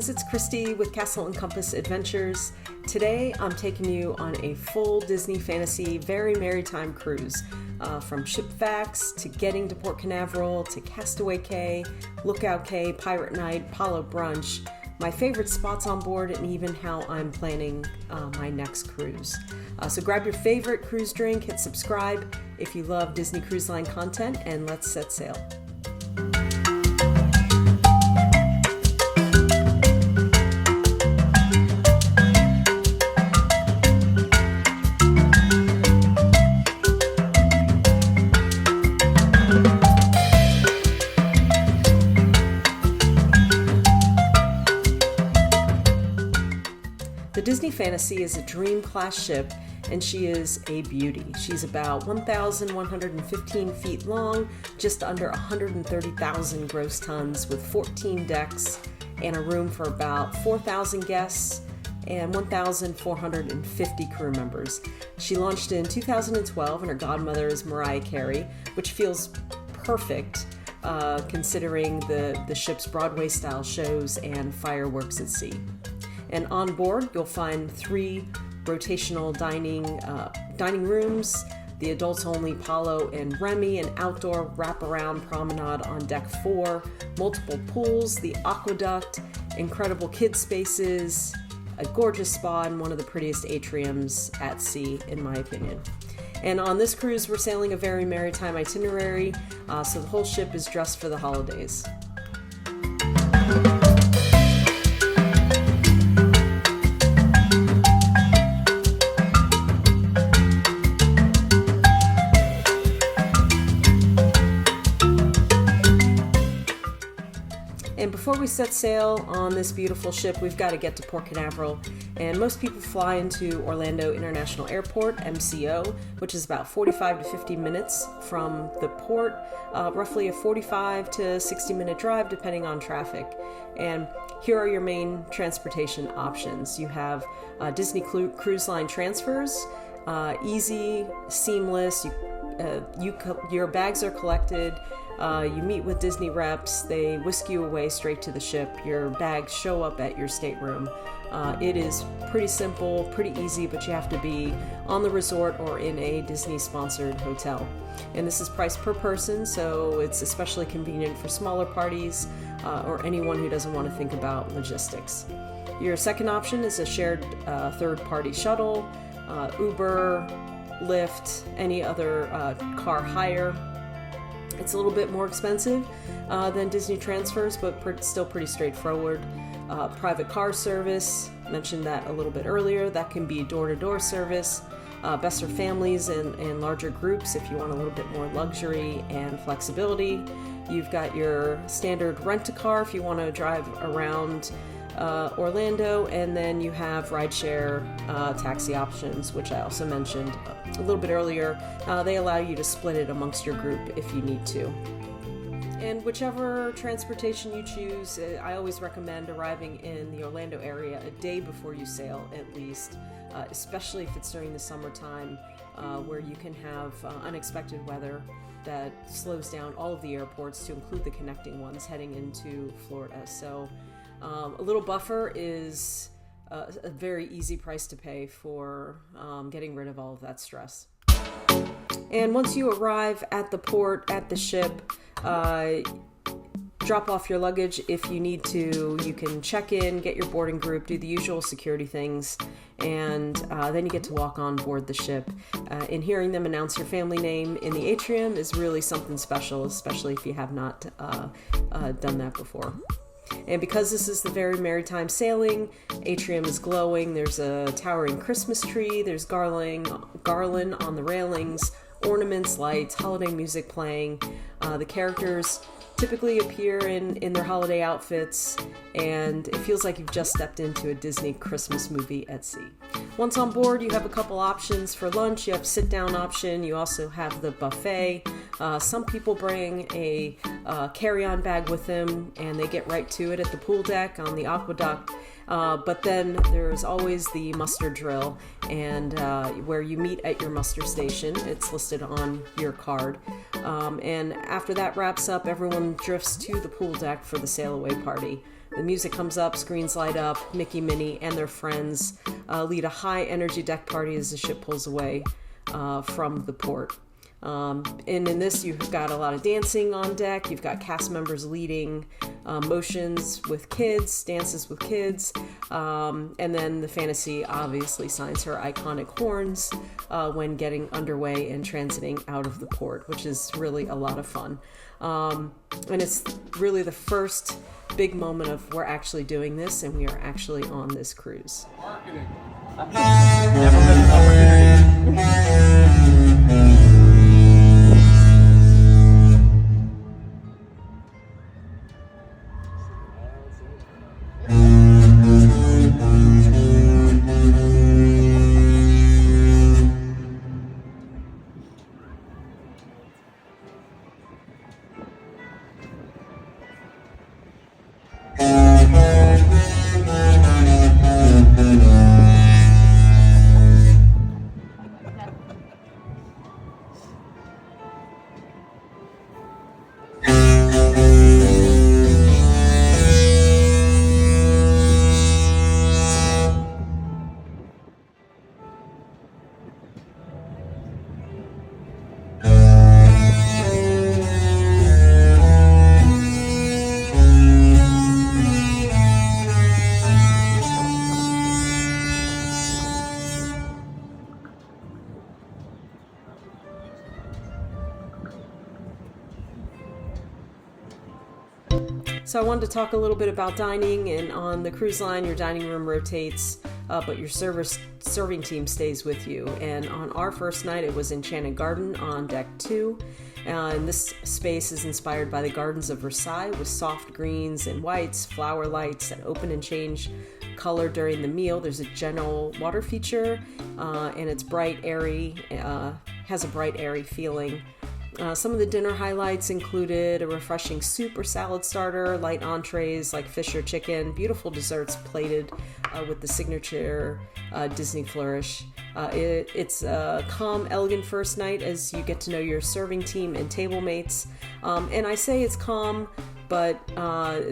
friends, it's Christy with Castle and Compass Adventures. Today I'm taking you on a full Disney Fantasy Very Maritime cruise. From Ship Facts to getting to Port Canaveral to Castaway Cay, Lookout Cay, Pirate Night, Palo Brunch, my favorite spots on board, and even how I'm planning my next cruise. So grab your favorite cruise drink, hit subscribe if you love Disney Cruise Line content, and let's set sail. The Disney Fantasy is a dream class ship, and she is a beauty. She's about 1,115 feet long, just under 130,000 gross tons, with 14 decks and a room for about 4,000 guests and 1,450 crew members. She launched in 2012, and her godmother is Mariah Carey, which feels perfect considering the ship's Broadway-style shows and fireworks at sea. And on board, you'll find 3 rotational dining rooms, the adults-only Palo and Remy, an outdoor wraparound promenade on deck 4, multiple pools, the aqueduct, incredible kid spaces, a gorgeous spa, and one of the prettiest atriums at sea, in my opinion. And on this cruise, we're sailing a very maritime itinerary, so the whole ship is dressed for the holidays. And before we set sail on this beautiful ship, we've got to get to Port Canaveral. And most people fly into Orlando International Airport, MCO, which is about 45 to 50 minutes from the port, roughly a 45 to 60 minute drive depending on traffic. And here are your main transportation options. You have Disney Cruise Line transfers, easy, seamless, your bags are collected. You meet with Disney reps, they whisk you away straight to the ship, your bags show up at your stateroom. It is pretty simple, pretty easy, but you have to be on the resort or in a Disney-sponsored hotel. And this is priced per person, so it's especially convenient for smaller parties or anyone who doesn't want to think about logistics. Your second option is a shared third-party shuttle, Uber, Lyft, any other car hire. It's a little bit more expensive than Disney transfers, but still pretty straightforward. Private car service, mentioned that a little bit earlier. That can be door-to-door service. Best for families and larger groups if you want a little bit more luxury and flexibility. You've got your standard rent-a-car if you want to drive around Orlando, and then you have rideshare taxi options, which I also mentioned a little bit earlier. They allow you to split it amongst your group if you need to. And whichever transportation you choose, I always recommend arriving in the Orlando area a day before you sail at least, especially if it's during the summertime where you can have unexpected weather that slows down all of the airports to include the connecting ones heading into Florida. So a little buffer is a very easy price to pay for getting rid of all of that stress. And once you arrive at the port, at the ship, drop off your luggage if you need to. You can check in, get your boarding group, do the usual security things, and then you get to walk on board the ship. And hearing them announce your family name in the atrium is really something special, especially if you have not done that before. And because this is the very maritime sailing, atrium is glowing. There's a towering Christmas tree. There's garland on the railings, ornaments, lights, holiday music playing. The characters typically appear in their holiday outfits, and it feels like you've just stepped into a Disney Christmas movie at sea. Once on board, you have a couple options for lunch. You have a sit-down option. You also have the buffet. Some people bring a carry-on bag with them, and they get right to it at the pool deck on the aqueduct. But then there's always the muster drill, and where you meet at your muster station. It's listed on your card. And after that wraps up, everyone drifts to the pool deck for the sail away party. The music comes up, screens light up, Mickey, Minnie, and their friends lead a high-energy deck party as the ship pulls away from the port. And in this, you've got a lot of dancing on deck. You've got cast members leading motions with kids, dances with kids. And then the Fantasy obviously signs her iconic horns when getting underway and transiting out of the port, which is really a lot of fun. And it's really the first big moment of we're actually doing this and we are actually on this cruise. Marketing. Never missed an opportunity. So I wanted to talk a little bit about dining, and on the cruise line, your dining room rotates, but your serving team stays with you. And on our first night, it was Enchanted Garden on deck 2. And this space is inspired by the gardens of Versailles with soft greens and whites, flower lights that open and change color during the meal. There's a general water feature, and it's bright, airy, has a bright, airy feeling. Some of the dinner highlights included a refreshing soup or salad starter, light entrees like fish or chicken, beautiful desserts plated with the signature Disney flourish. It's a calm, elegant first night as you get to know your serving team and table mates. And I say it's calm, but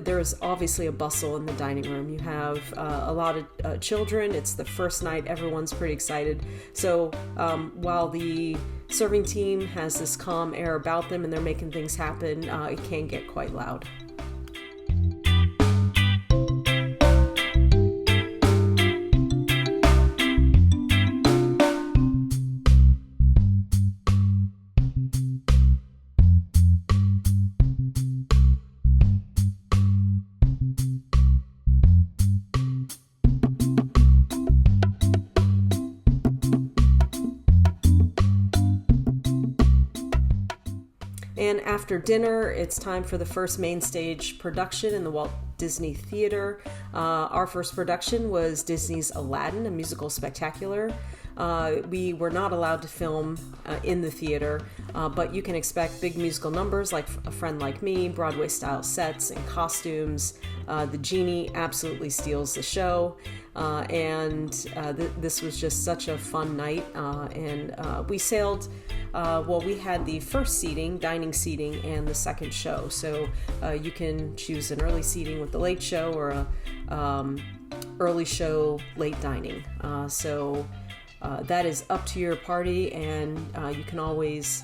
there is obviously a bustle in the dining room. You have a lot of children. It's the first night. Everyone's pretty excited. So while the serving team has this calm air about them and they're making things happen, it can get quite loud. And after dinner, it's time for the first main stage production in the Walt Disney Theater. Our first production was Disney's Aladdin, a musical spectacular. We were not allowed to film in the theater, but you can expect big musical numbers like A Friend Like Me, Broadway-style sets and costumes. The genie absolutely steals the show, and this was just such a fun night. And we sailed, we had the first seating, dining seating, and the second show. So you can choose an early seating with the late show or a early show, late dining. That is up to your party, and you can always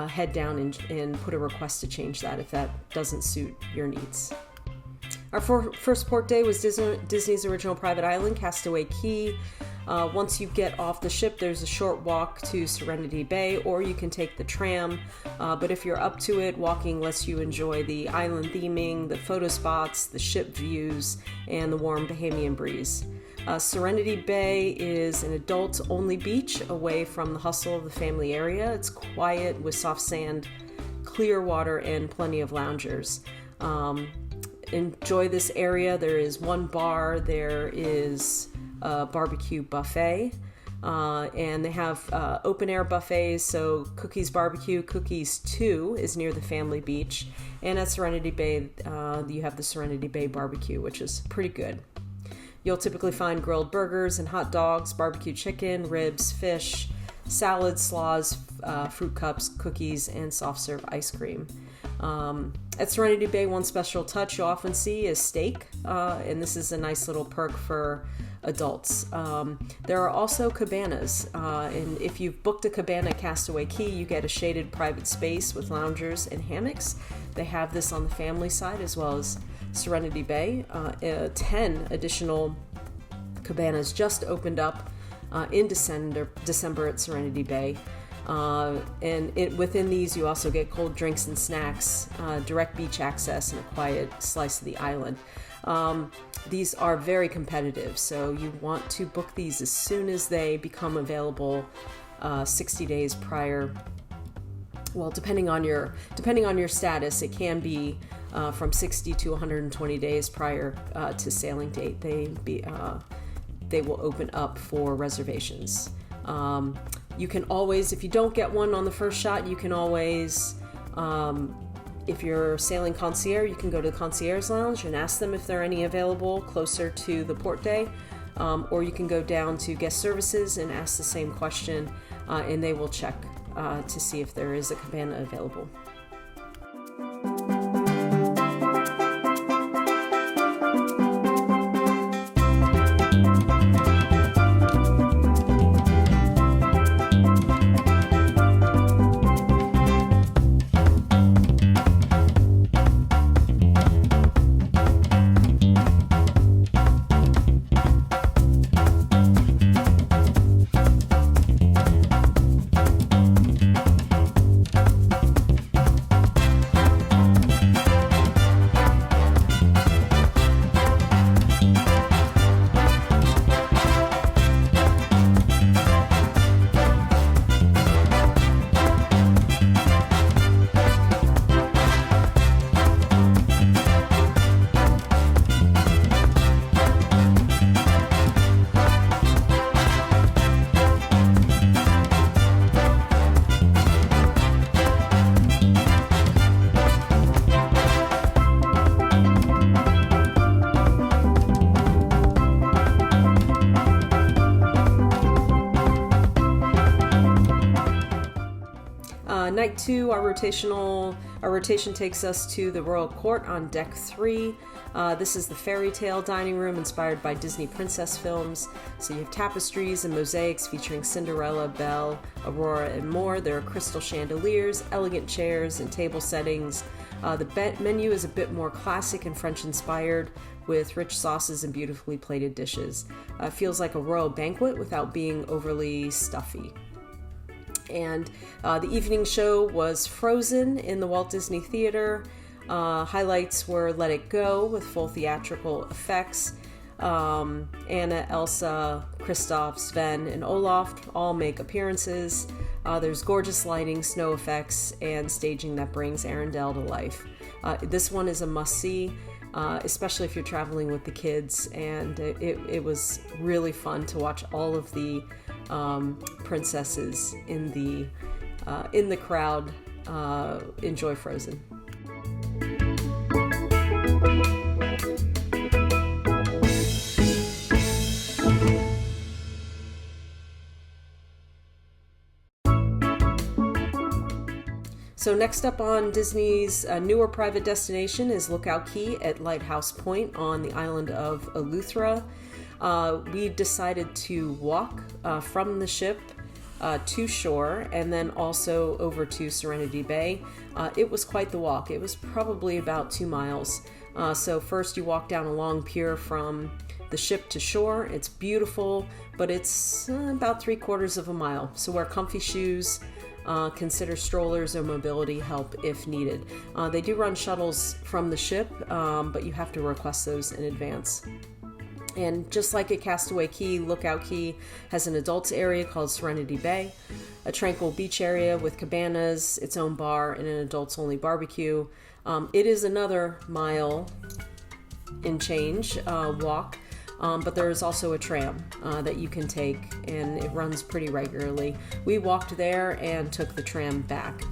head down and put a request to change that if that doesn't suit your needs. Our first port day was Disney's original private island, Castaway Cay. Once you get off the ship, there's a short walk to Serenity Bay, or you can take the tram. But if you're up to it, walking lets you enjoy the island theming, the photo spots, the ship views, and the warm Bahamian breeze. Serenity Bay is an adults-only beach away from the hustle of the family area. It's quiet with soft sand, clear water, and plenty of loungers. Enjoy this area. There is one bar, there is a barbecue buffet, and they have open air buffets. So Cookies Barbecue, Cookies 2 is near the family beach, and at Serenity Bay you have the Serenity Bay Barbecue, which is pretty good. You'll typically find grilled burgers and hot dogs, barbecue chicken, ribs, fish, salads, slaws, fruit cups, cookies, and soft serve ice cream. At Serenity Bay, one special touch you often see is steak, and this is a nice little perk for adults. There are also cabanas, and if you've booked a cabana at Castaway Cay, you get a shaded private space with loungers and hammocks. They have this on the family side as well as Serenity Bay. 10 additional cabanas just opened up in December at Serenity Bay. Within these, you also get cold drinks and snacks, direct beach access, and a quiet slice of the island. These are very competitive, so you want to book these as soon as they become available, 60 days prior. Well, depending on your status, it can be from 60 to 120 days prior to sailing date. They will open up for reservations. You can always, if you don't get one on the first shot, you can always, if you're sailing Concierge, you can go to the Concierge Lounge and ask them if there are any available closer to the port day, or you can go down to guest services and ask the same question, and they will check to see if there is a cabana available. Night 2, our rotation takes us to the Royal Court on Deck 3. This is the fairy tale dining room inspired by Disney princess films. So you have tapestries and mosaics featuring Cinderella, Belle, Aurora, and more. There are crystal chandeliers, elegant chairs, and table settings. The menu is a bit more classic and French-inspired, with rich sauces and beautifully plated dishes. It feels like a royal banquet without being overly stuffy. And the evening show was Frozen in the Walt Disney Theater. Highlights were Let It Go with full theatrical effects. Anna, Elsa, Kristoff, Sven, and Olaf all make appearances. There's gorgeous lighting, snow effects, and staging that brings Arendelle to life. This one is a must-see, especially if you're traveling with the kids, and it was really fun to watch all of the princesses in the crowd enjoy Frozen. So next up on Disney's newer private destination is Lookout Cay at Lighthouse Point on the island of Eleuthera. We decided to walk from the ship to shore and then also over to Serenity Bay. It was quite the walk. It was probably about 2 miles. So first you walk down a long pier from the ship to shore. It's beautiful, but it's about 3/4 of a mile. So wear comfy shoes. Consider strollers or mobility help if needed. They do run shuttles from the ship, but you have to request those in advance. And just like at Castaway Cay, Lookout Cay has an adults area called Serenity Bay, a tranquil beach area with cabanas, its own bar, and an adults-only barbecue. It is another mile and change walk. But there is also a tram that you can take, and it runs pretty regularly. We walked there and took the tram back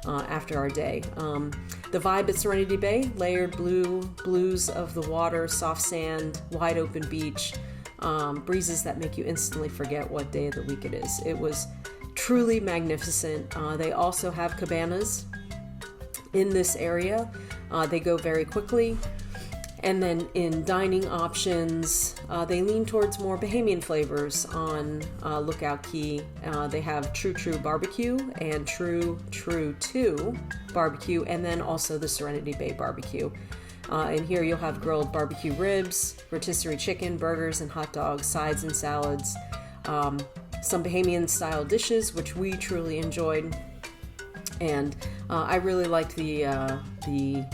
after our day. The vibe at Serenity Bay, layered blues of the water, soft sand, wide open beach, breezes that make you instantly forget what day of the week it is. It was truly magnificent. They also have cabanas in this area. They go very quickly. And then in dining options, they lean towards more Bahamian flavors on Lookout Key. They have True True Barbecue and True 2 Barbecue, and then also the Serenity Bay Barbecue. And here you'll have grilled barbecue ribs, rotisserie chicken, burgers, and hot dogs, sides and salads. Some Bahamian-style dishes, which we truly enjoyed. And I really liked the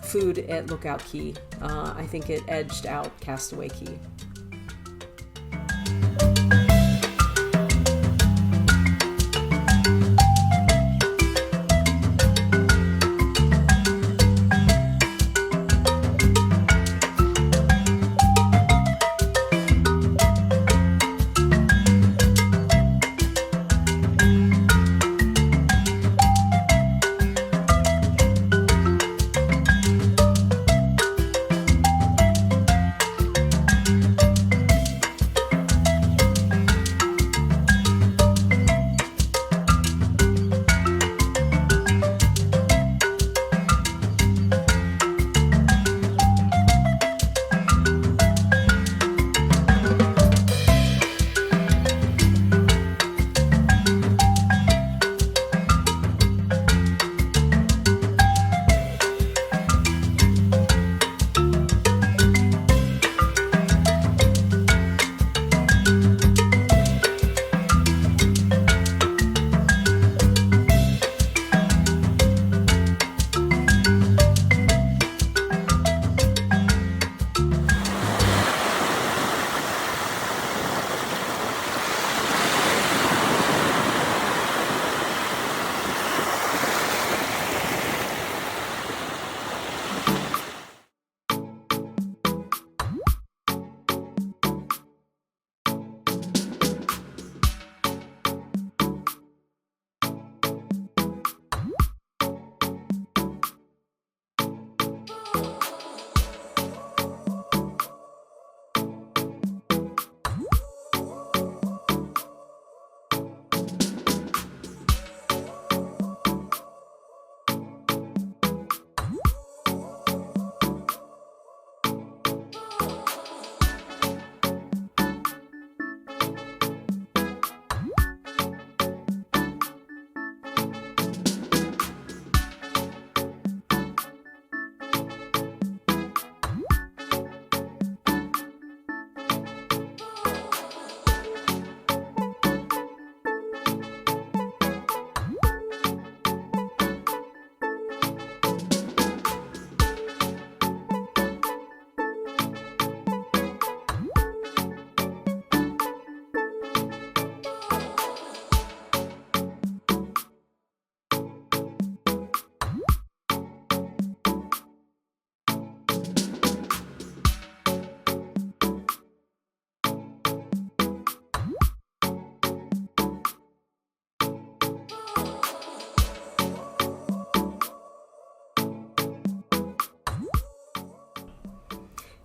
food at Lookout Key. I think it edged out Castaway Key.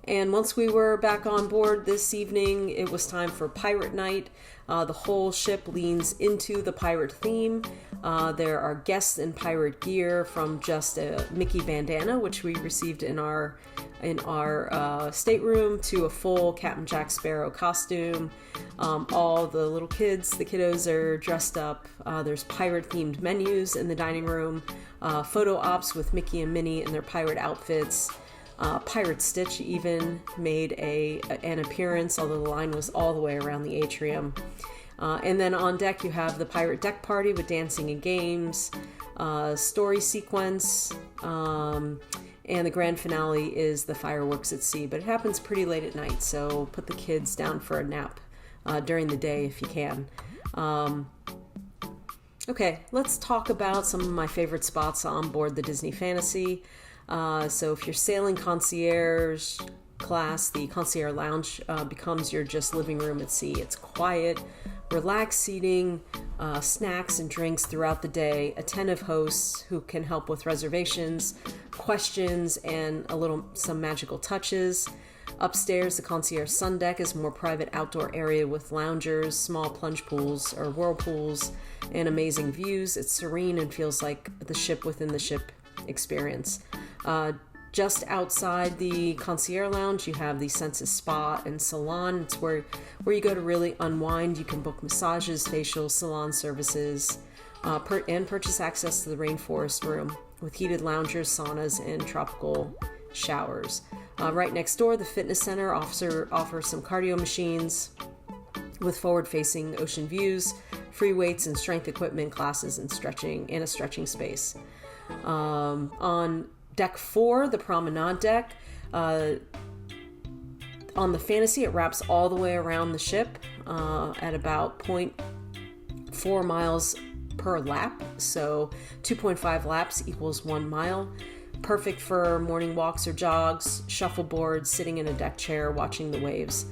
And once we were back on board this evening, it was time for Pirate Night. The whole ship leans into the pirate theme. There are guests in pirate gear, from just a Mickey bandana, which we received in our stateroom, to a full Captain Jack Sparrow costume. All the little kids, the kiddos, are dressed up. There's pirate-themed menus in the dining room. Photo ops with Mickey and Minnie in their pirate outfits. Pirate Stitch even made an appearance, although the line was all the way around the atrium. And then on deck you have the pirate deck party with dancing and games, story sequence, and the grand finale is the fireworks at sea. But it happens pretty late at night, so put the kids down for a nap during the day if you can. Okay, let's talk about some of my favorite spots on board the Disney Fantasy. So if you're sailing Concierge class, the Concierge Lounge becomes your just living room at sea. It's quiet, relaxed seating, snacks and drinks throughout the day, attentive hosts who can help with reservations, questions, and some magical touches. Upstairs, the Concierge sun deck is a more private outdoor area with loungers, small plunge pools or whirlpools, and amazing views. It's serene and feels like the ship within the ship experience. Just outside the Concierge Lounge, you have the Senses Spa and Salon. It's where you go to really unwind. You can book massages, facials, salon services, and purchase access to the rainforest room with heated loungers, saunas, and tropical showers. Right next door, the fitness center offers some cardio machines with forward-facing ocean views, free weights and strength equipment classes, and a stretching space. On Deck 4, the promenade deck, on the Fantasy, it wraps all the way around the ship at about 0.4 miles per lap, so 2.5 laps equals 1 mile. Perfect for morning walks or jogs, shuffleboard, sitting in a deck chair, watching the waves.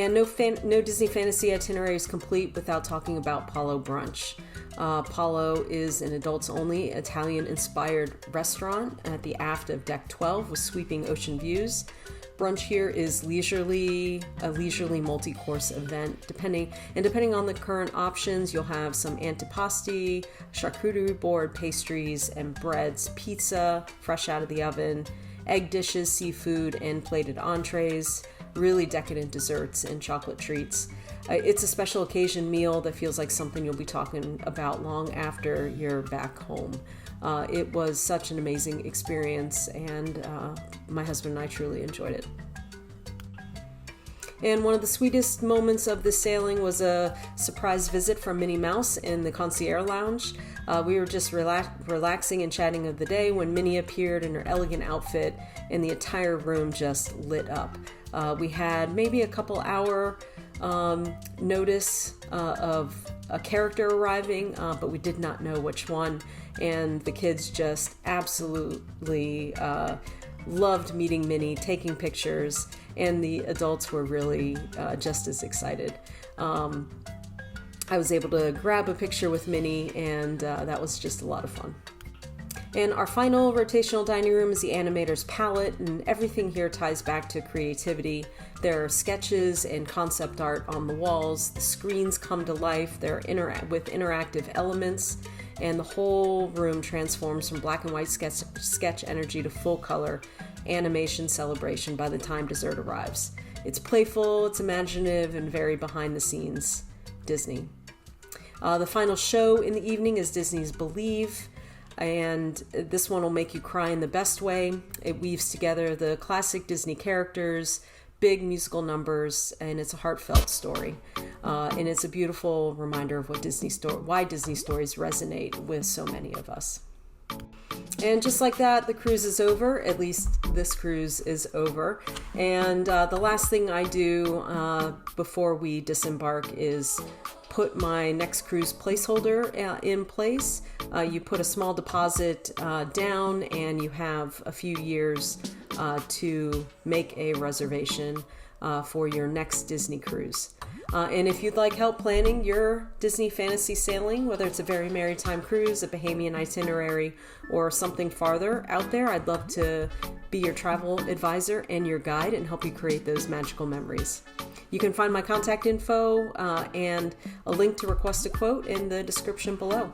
And no Disney Fantasy itinerary is complete without talking about Palo Brunch. Palo is an adults-only Italian-inspired restaurant at the aft of Deck 12 with sweeping ocean views. Brunch here is a leisurely multi-course event. Depending on the current options, you'll have some antipasti, charcuterie board, pastries, and breads, pizza, fresh out of the oven, egg dishes, seafood, and plated entrees. really decadent desserts and chocolate treats. It's a special occasion meal that feels like something you'll be talking about long after you're back home. It was such an amazing experience, and my husband and I truly enjoyed it. And one of the sweetest moments of this sailing was a surprise visit from Minnie Mouse in the Concierge lounge. We were just relaxing and chatting of the day when Minnie appeared in her elegant outfit, and the entire room just lit up. We had maybe a couple hour notice of a character arriving, but we did not know which one, and the kids just absolutely loved meeting Minnie, taking pictures, and the adults were really just as excited. I was able to grab a picture with Minnie, and that was just a lot of fun. And our final rotational dining room is the animator's palette, and everything here ties back to creativity. There are sketches and concept art on the walls. The screens come to life. They're with interactive elements, and the whole room transforms from black and white sketch energy to full color animation celebration by the time dessert arrives. It's playful, it's imaginative, and very behind the scenes Disney. The final show in the evening is Disney's Believe, and this one will make you cry in the best way. It weaves together the classic Disney characters, big musical numbers, and it's a heartfelt story. And it's a beautiful reminder of why Disney stories resonate with so many of us. And just like that, the cruise is over. At least this cruise is over. And the last thing I do before we disembark is put my next cruise placeholder in place. You put a small deposit down, and you have a few years to make a reservation for your next Disney cruise. And if you'd like help planning your Disney fantasy sailing, whether it's a Very Maritime cruise, a Bahamian itinerary, or something farther out there, I'd love to be your travel advisor and your guide and help you create those magical memories. You can find my contact info and a link to request a quote in the description below.